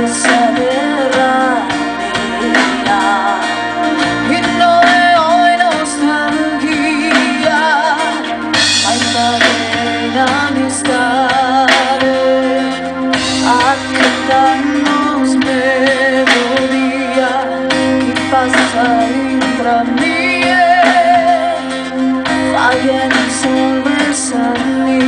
esa guerra mía. Y no è hoy nostalgia, hay cadena amistade, accandarnos melodía que passa intra mie, faguen solversarmi.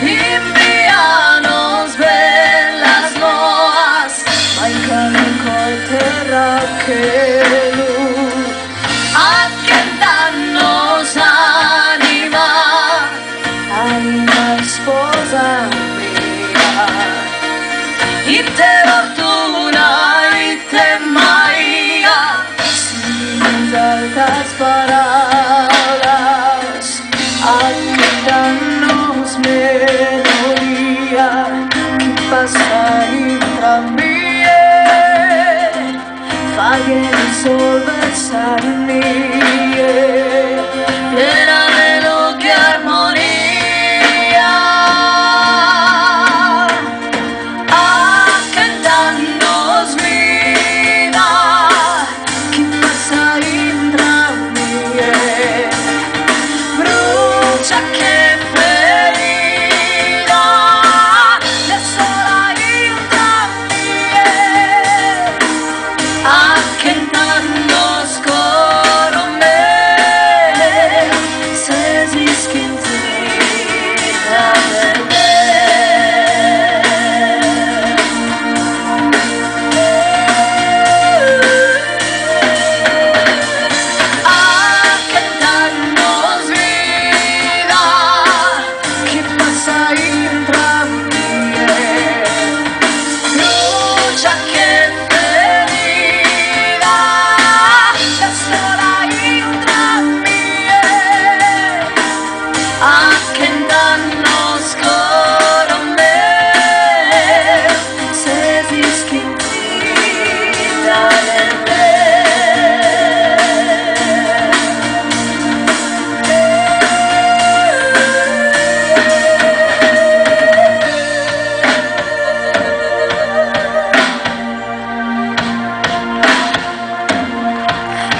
Envíanos velas loas, mancano terra che accantarnos anima, anima sposa mia, ite fortuna, ite Maria, sin altas palabras, accantarnos melodía que passa intra mie, faguen solversarmi, piena melodía armonía, accantarnos vida que passa intra mie, brucia che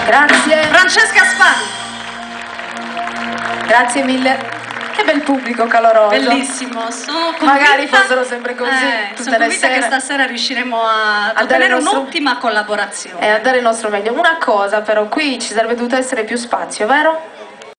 Grazie. Francesca Spagni. Grazie mille. Che bel pubblico caloroso. Bellissimo. Sono convinta, magari fossero sempre così tutte sono le convinta sere. che stasera riusciremo a ottenere un'ottima collaborazione. E a dare il nostro meglio. Una cosa però, qui ci sarebbe dovuto essere più spazio, vero?